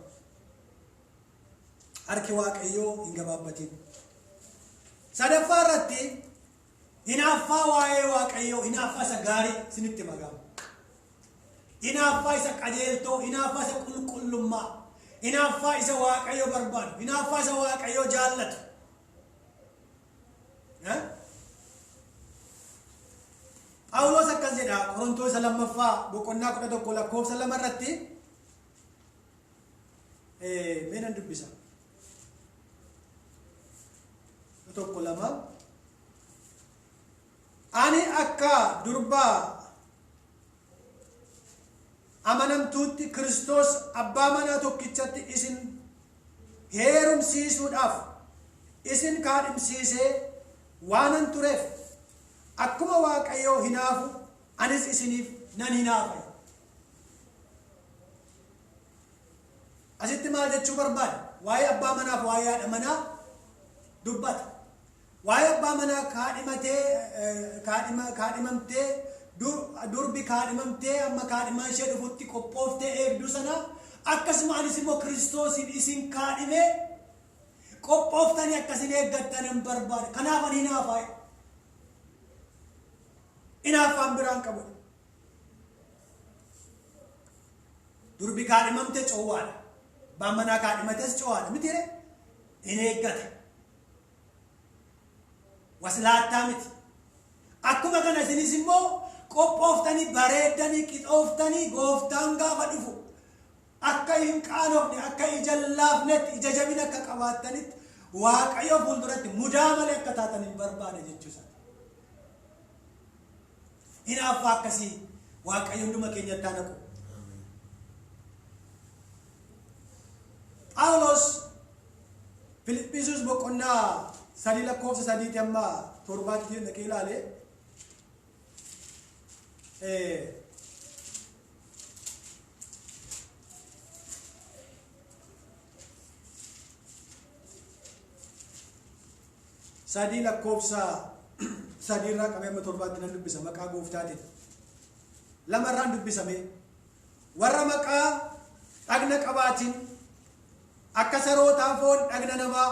Harki waaqayyoo hin gabaabbatin. Sadaffaa irratti hinaaffaa waa'ee waaqayyoo, hinaaffaa isa gaarii isinitti magaamu. Hinaaffaa isa qajeeltoo, hinaaffaa isa qulqullummaa, hinaaffaa isa waaqayyoo barbaadu, hinaaffaa isa waaqayyoo jaallatu. Phaawulos akkas jedha Qorontoos lammaffaa boqonnaa 11 lakkoofsa 2 irratti meenan dubbisa. Tokko lama ani akka durbaa amanamtuutti Kiristoos abbaa manaa tokkichatti isin heerumsiisuudhaaf isin kaadhimsiisee waanan tureef akkuma waaqayyoo hinaafu anis isiniif nan hinaafa. Asitti maal jechuu barbaada? Waa'ee abbaa manaaf waa'ee haadha manaa dubbata. Waa'ee abbaa manaa kaadhimamtee durbi kaadhimamtee amma kaadhimaa ishee dhufutti qophooftee eegdu sana akkasuma anis immoo Kiristoosiin isin kaadhimee qophooftanii akkasin eeggattanan barbaada. Kanaaf ani hinaafa. Hinaaffaan biraan qabu. Durbi kaadhimamte coowwaadha. Abbaan manaa kaadhimates coowwaadha. Miti hin eeggata. Waslaattaa miti. Akkuma kana isinis immoo qophooftanii bareeddanii qixooftanii gooftaan gaafa dhufu akka hin qaanofne akka ija laafnetti ija jabina akka qabaattanitti waaqayyo fuulduratti mudaa malee akka taatan hin barbaade jechuudha. Hinaaffaa akkasii waaqayyo hunduma keenyatti haa naqu. Phaawulos Filiphisius boqonnaa 3 lakkoofsa 3 amma 7 dhaqee ilaale sadii lakkoofsa 3 irraa qabee amma 7 nan dubbisa maqaa gooftaatiin. Lamarraan dubbisame warra maqaa dhagna qabaatiin akka sarootaa foon dhagna namaa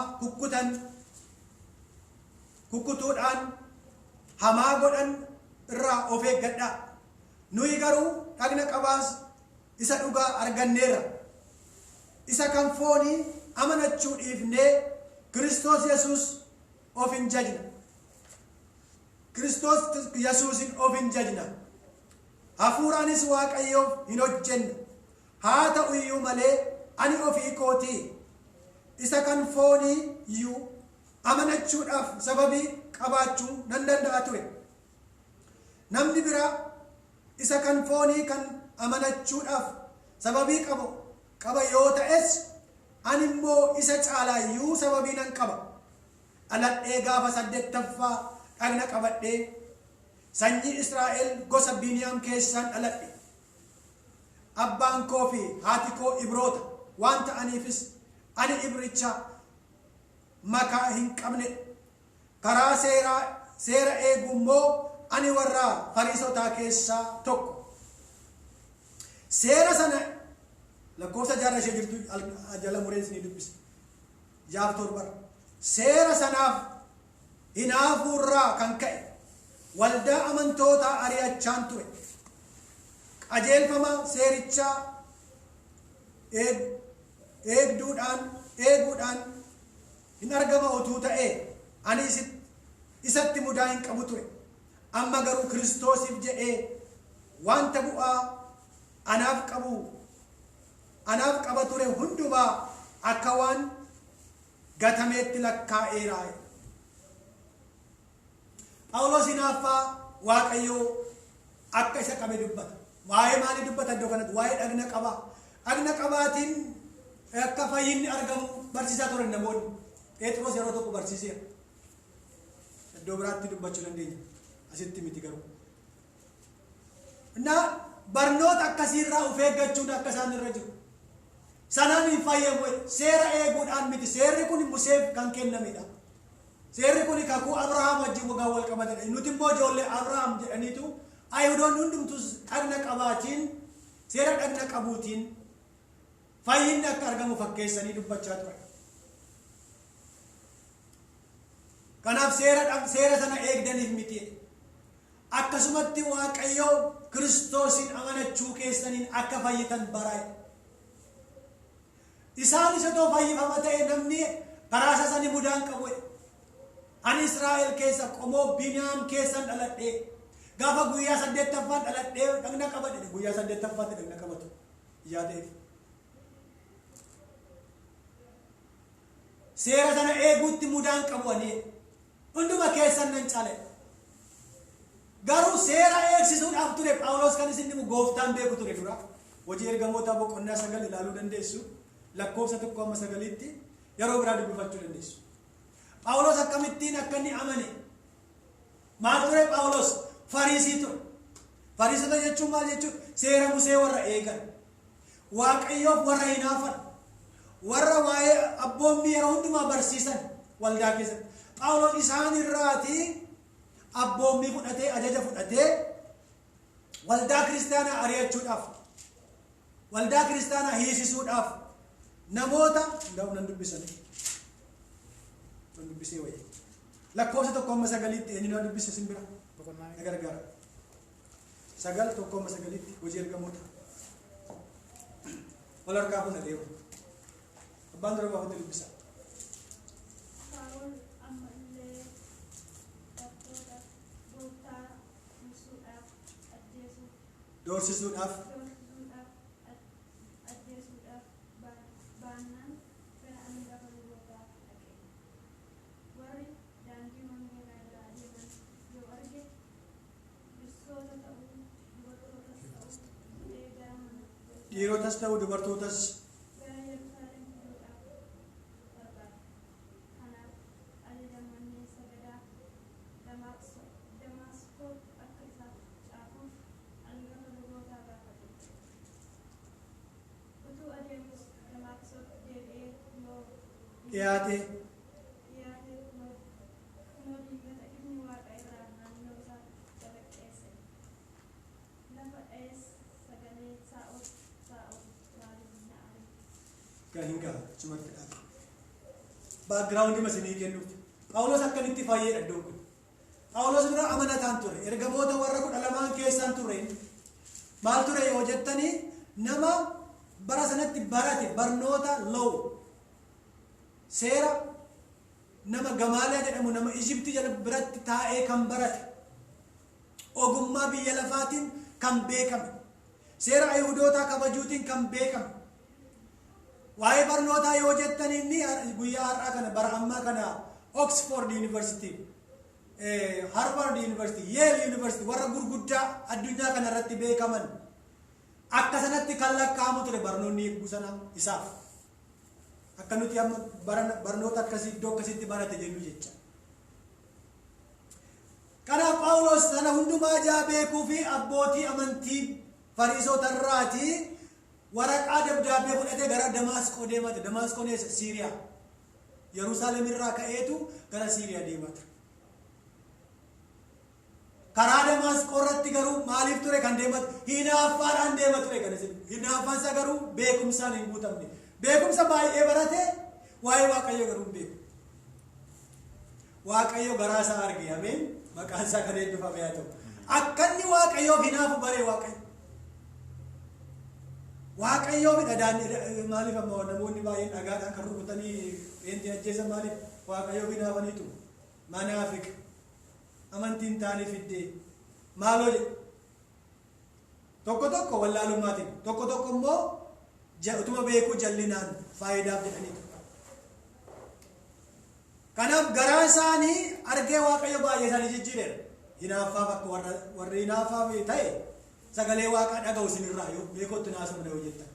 kukkutuudhaan hamaa godhan irraa of eeggadhaa. Nuyi garuu dhagna qabaas isa dhugaa arganneerra. Isa kan foonii amanachuu dhiifnee Kiristoos Yesuus of hin jajna. Kiristoos Yesuusin of hin jajna. Hafuuraanis waaqayyoof hin hojjenna. Haa ta'u iyyuu malee ani ofii kootii isa kan foonii iyyuu amanachuudhaaf sababii qabaachuu nan danda'a ture. Namni biraa isa kan foonii kan amanachuudhaaf sababii qaba yoo ta'es ani immoo isa caalaa iyyuu sababii nan qaba. Dhaladhee gaafa 8ffaa dhagna qabadhee sanyii Israa'el gosa Biniyaam keessaan dhaladhe. Abbaan koo fi haati koo Ibroota waan ta'aniifis ani Ibricha makaa hin qabne. Karaa seera eegu immoo ani warra Fariisotaa keessaa tokko. Seera sana lakkoofsa 6 ishee jirtu jala mureen isinii dubbisa. 6:7 seera sanaaf hinaafuurraa kan ka'e waldaa amantootaa ari'achaan ture. Qajeelfama seerichaa eeguudhaan hin argama otuu ta'ee ani isatti mudaa hin qabu ture. Amma garuu Kiristoosiif jedhee wanta bu'aa anaaf qaba ture hundumaa akka waan gatameetti lakkaa'eera. Phaawulos hinaaffaa waaqayyoo akka isa qabe dubbata. Waa'ee maalii dubbata iddoo kanatti? Waa'ee dhagna qabaa. Dhagna qabaatiin akka fayyinni argamu barsiisaa turan namoonni. Phexros yeroo tokko barsiiseera. Iddoo biraatti dubbachuu dandeenya. Asitti miti garuu. Na barnoota akkasiirraa of eeggachuun akka isaan irra jiru. Sanaan hin fayyamu seera eeguudhaan miti. Seerri kun Museef kan kennamedha. Seerri kun kakuu Abrahaam wajjin wal qabatedha. Nuti immoo ijoollee Abrahaam jedhaniitu Ayihudoonni hundumtus dhagna qabaatiin seera dhagna qabuutiin fayyinni akka argamu fakkeessanii dubbachaa turan. Kanaaf seera sana eegdaniif miti. Akkasumatti Waaqayyoo Kiristoosin amanachuu keessaniin akka fayyitan baraa'e. Isaan isa too fayyifama ta'e namni karaa isa sanii mudaan qabu. Ani Israa'el keessa qomoo Biniyaam keessan dhaladhee gaafa guyyaa 8ffaan dhaladhee dhagna qabadhe guyyaa 8ffaatti dhagna qabatu yaa ta'eef. Seera sana eeguutti mudaan qabu ani hunduma keessan nan caale. Garuu seera eegsisuudhaaf ture Phaawulos kan isin himu gooftaan beeku ture dura. Hojii ergamoota boqonnaa 9 ilaaluu dandeessu. Lakkoofsa 1-9tti yeroo biraa dubbifachuu dandeessu. Phaawulos akkamittiin akka inni amane. Maal ture Phaawulos? Fariisii ture. Fariisota jechuun maal jechuun? Seera Musee warra eegan. Waaqayyoof warra hinaafan. Warra waa'ee abboommii yeroo hundumaa barsiisan waldaa keessatti. Phaawulos isaan irraatii abboommii fudhatee ajaja fudhatee waldaa kiristaanaa ari'achuudhaaf waldaa kiristaanaa hiisisuudhaaf namoota nan dubbisanii nan dubbisee wayii lakkoofsa 1-9tti eenyu nan dubbise sin bira na gargaara 9:1-9tti hojii ergamoota wal harkaa kun adeemu abbaan dura baafate dubbisa. Doorsisuudhaaf baannaan fira hangafa lubootaaf dhaqe. Warri daandii mangeelaa irraa adeeman yoo arge dhiirota ta'uu dubartootas gara Yerusaalem fiduudhaaf barbaada. Kanaaf ajaja manneen sagadaa Damaasqoo akka isaaf caafuuf hangafa lubootaa gaafate. Utuu adeemus Damaasqoo deebi'ee yoo dhiyaate diingata ilmi Waaqa irraa naannoo isaa calaqqeesse. Lafa dha'ees sagalee Saa'ol maaliif na'an? Gahingaa cimatti dhaaba. Baagiraawundi masinii kennuuf. Phaawulos akkamitti fayyee dhaddoon kun. Phaawulos bira amanataan ture. Ergamoota warra 12 keessaan ture. Maal ture yoo jettanii nama bara sanatti barate barnoota law seera nama Gamaaliyaa jedhamu nama Ijipti jala biratti taa'ee kan barate ogummaa biyya lafaatiin kan beekame seera Ayihudootaa kabajuutiin kan beekame waa'ee barnootaa yoo jettanii inni guyyaa har'aa kana bara ammaa kana Oxford University Harvard University Yale University warra gurguddaa addunyaa kana irratti beekaman akka sanatti kan lakkaa'amu ture barnoonni eeguu sana isaaf akka nuti amma barnoota akkasii iddoo akkasitti barate jennu jecha. Kanaaf Phaawulos sana hundumaa ijaa beekuu fi abbootii amantii Fariisota irraatii waraqaa dabdaabee fudhatee gara Damaasqoo deemate. Damaasqoon eessa? Siiriyaa. Yerusaalem irraa ka'eetu gara Siiriyaa deemate. Karaa Damaasqoo irratti garuu maaliif ture kan deemate? Hinaaffaadhaan deema ture kan isin. Hinaaffaansa garuu beekumsaan hin guutamne. Beekumsa baay'ee barate waa'ee Waaqayyo garuu hin beeku. Waaqayyo garaa isaa arge ameen maqaan isaa kan eebbifame haa ta'u. Akka inni Waaqayyoof hinaafu baree Waaqayyo. Waaqayyoof maaliif amma namoonni baay'een dhagaadhaan kan rukutanii eentii ajjeesan maaliif Waaqayyoof hinaafaniitu manaafiq amantiin taanii fiddee maaloo jedhe tokko wallaalummaatiin tokko immoo utuma beekuu jallinaan faayidaaf jedhaniitu. Kanaaf garaa isaanii argee Waaqayyo baay'ee isaanii jijjiireera. Hinaaffaaf akka warri hinaaffaaf ta'e sagalee Waaqaa dhaga'u isinirraa yoo beekootti naasofne hojjettan.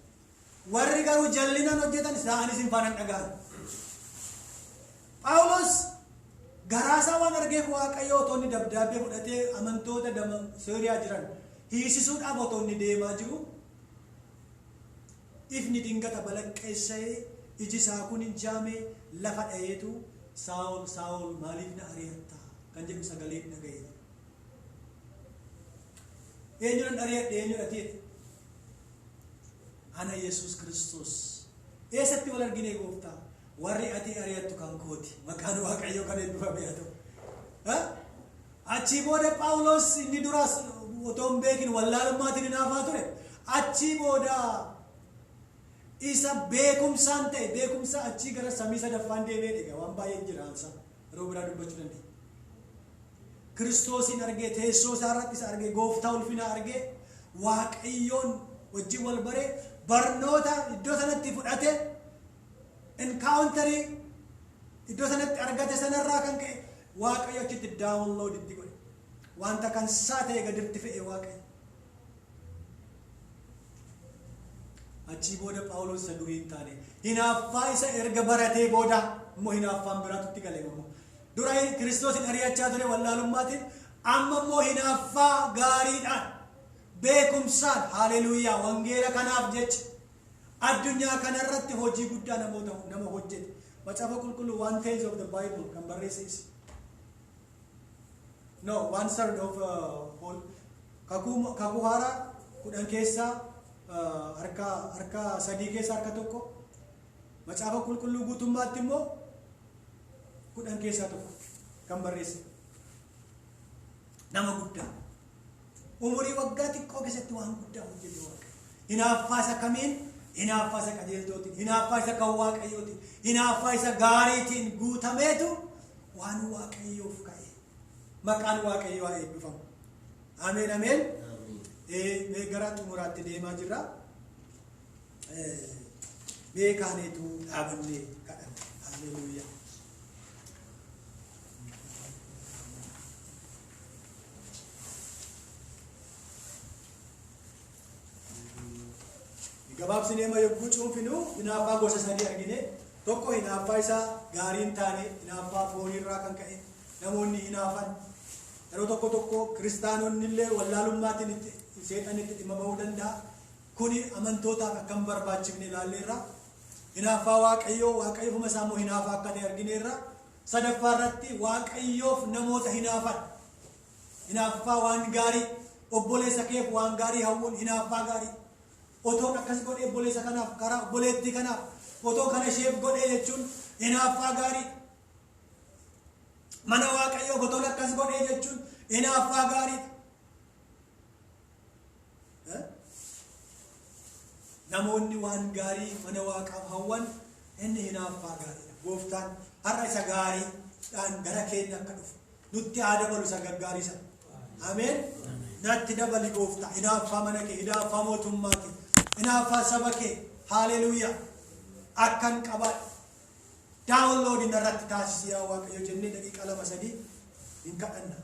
Warri garuu jallinaan hojjetan isaanis hin faana dhaga'an. Garaasaa waan argeef waaqayyoo otoo inni dabdaabbee fudhatee amantoota Sooriyaa jiran hiisisuudhaaf otoo inni deemaa jiru ifni dingata balaqqeessee iji isaa kun hin jaame lafa dhayeetu Saa'ol Saa'ol maaliif na ari'atta kan jedhu sagalee dhaga'e. Eenyuun ari'adhe eenyudha? Ana Yesuus Kiristoos. Eessatti wal argine gooftaa? Warri ati ari'attu kan kooti. Maqaan Waaqayyoo kan eebbifame haa ta'u. Achii booda Phaawulos inni duraas otoo hin beekin wallaalummaatiin hinaafaa ture. Achii booda isa beekumsaan ta'e beekumsa achii gara samii sadaffaan deemee dhiga waan baay'ee jiraansa yeroo biraa dubbachuu dandeenya. Kiristoosin argee teessoo isaa irratti isa argee gooftaa ulfinaa argee Waaqayyoon wajjin wal baree barnoota iddoo sanatti fudhate enkaawuntarii iddoo sanatti argate sanarraa kan ka'e Waaqayyo achitti daawunlood itti godhe wanta kan isaa ta'e gaditti fe'e Waaqayyo. Achii booda Phaawulos isa durii hin taane hinaaffaa isa erga baratee booda immoo hinaaffaan biraatutti galee immoo dura Kiristoosin ari'achaa ture wallaalummaatiin amma immoo hinaaffaa gaariidhaan beekumsaan haleluuyaa wangeela kanaaf jecha addunyaa kanarratti hojii guddaa nama hojjete. Macaafa qulqulluu 1/3 of the Bible kan barreesse no 1/3 of kakuu haaraa 10 keessaa harka sadii keessaa harka tokko macaafa qulqulluu guutummaatti immoo 10 keessaa tokko kan barreesse nama guddaa umurii waggaa xiqqoo keessatti waan guddaa hojjete Waaqayyo. Hinaaffaa isa kamiin? Hinaaffaa isa qajeeltootiin, hinaaffaa isa kan Waaqayyootiin, hinaaffaa isa gaariitiin guutameetu waan Waaqayyoof ka'e. Maqaan Waaqayyoo haa eebbifamu. Ameen ameen. Gara xumuraatti deemaa jirra. Beekaaneetu dhaabannee kadhanna. Haleluuyaa. Gabaabsinee ma yogguu cuunfinu hinaaffaa gosa sadii argine. Tokko hinaaffaa isaa gaarii hin taane hinaaffaa foonirraa kan ka'e namoonni hinaafan yeroo tokko kiristaanonni illee wallaalummaatiin seexanitti dhimma bahuu danda'a. Kuni amantootaaf akka hin barbaachifne ilaalleerra. Hinaaffaa Waaqayyoof isaa immoo hinaafaa akka ta'e argineerra. Sadaffaa irratti Waaqayyoof namoota hinaafan hinaaffaa waan gaarii obboleessa keef waan gaarii hawwuun hinaaffaa gaarii. Otoo akkas godhee obboleessa kanaaf karaa obboleettii kanaaf otoo kana isheef godhee jechuun hinaaffaa gaarii. Mana Waaqayyoo otoo akkas godhee jechuun hinaaffaa gaarii. Namoonni waan gaarii mana Waaqaaf hawwan inni hinaaffaa gaariidha. Gooftaan har'a isa gaariidhaan gara keenya akka dhufu nutti haa dabalu isa gaggaarii sana. Ameen. Natti dabali gooftaa hinaaffaa mana kee, hinaaffaa mootummaa kee, hinaaffaa saba kee. Haleluuyaa. Akkan qabaadha. Daawunloodiin irratti taasisi yaa Waaqayyo jennee daqiiqaa 2-3 hin kadhanna.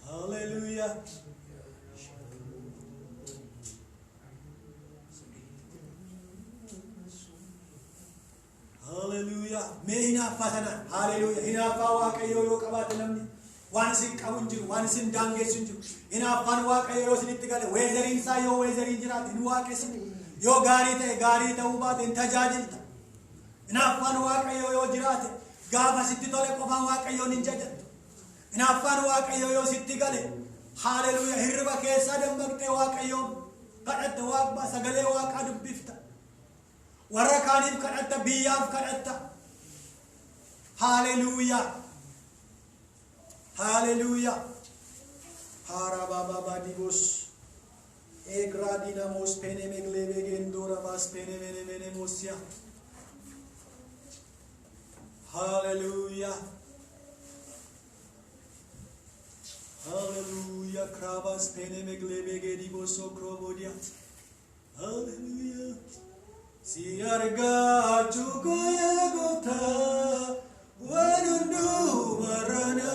Hallelujah. Hallelujah. Mee hinaaffaa sana hallelujah. Hinaaffaa Waaqayyoo yoo qabaate namni waan isin qabu hin jiru, waan isin daangessu hin jiru. Hinaaffaan Waaqayyoo yoo isinitti gale weezariin isaa yoo weezariin jiraate hin waaqessin. Yoo gaarii ta'e gaarii ta'uu baate hin tajaajilta. Hinaaffaan Waaqayyoo yoo jiraate gaafa sitti tole qofaan Waaqayyoon hin jajattu. Hinaaffaan Waaqayyoo yoo sitti gale hallelujah. Hirriba keessaa dammaqxee Waaqayyoon kadhatta Waaqa sagalee Waaqaa dubbifta. Warra kaaniif kadhatta biyyaaf kadhatta. Hallelujah. Hallelujah. Hara baba badibos egradinamos penemeglebe gendora bas penemenemosia. Hallelujah. Hallelujah. Krabas penemeglebe gediboso krobodia. Hallelujah. Si arga juga ya gota wanundu marana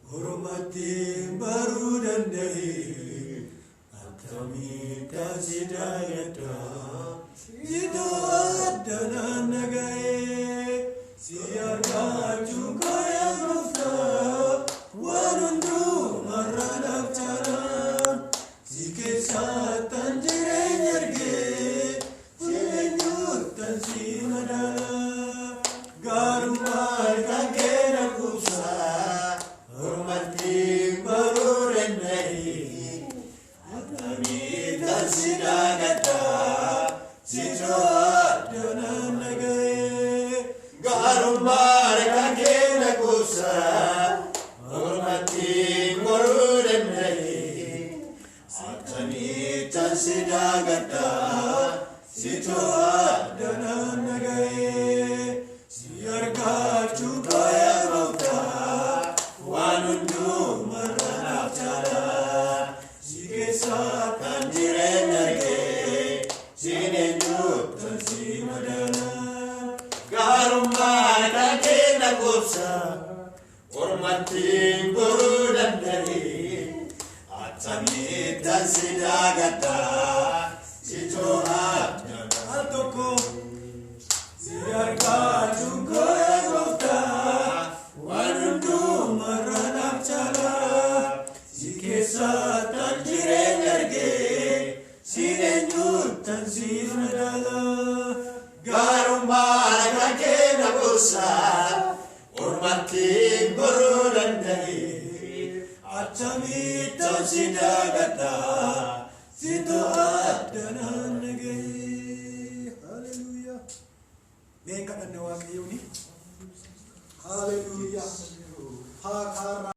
Hurmati baru dandai Atamita sidayata Itu adana nagai Siarga jungkaya mufta Warundu maranak jalan Zike satan jirenyerge Sirenyutan simadala Garumar kagena kusa Hormati barurenai Atamita sidagata Sitradana nagai Garumar kagena kusa Hormati barurenai Atamita sidagata Sitradana nagai Siarga cukaya mauta Wanundu meranap cara Sike satan direnarge Sinenjut tansi madana Garumar kagena kupsa Hormati guru dan dari Atamita sidagata Sito adana Altoko Siarga jungkaya mauta Wanundu meranap cara Sike satan direnarge Sinenjut tansi madala Garumar kagena kusa Hormati guru dan dari Atamita sidagata Sito adana nagai Hallelujah Beka dan nawa kayo ni Hallelujah Hakara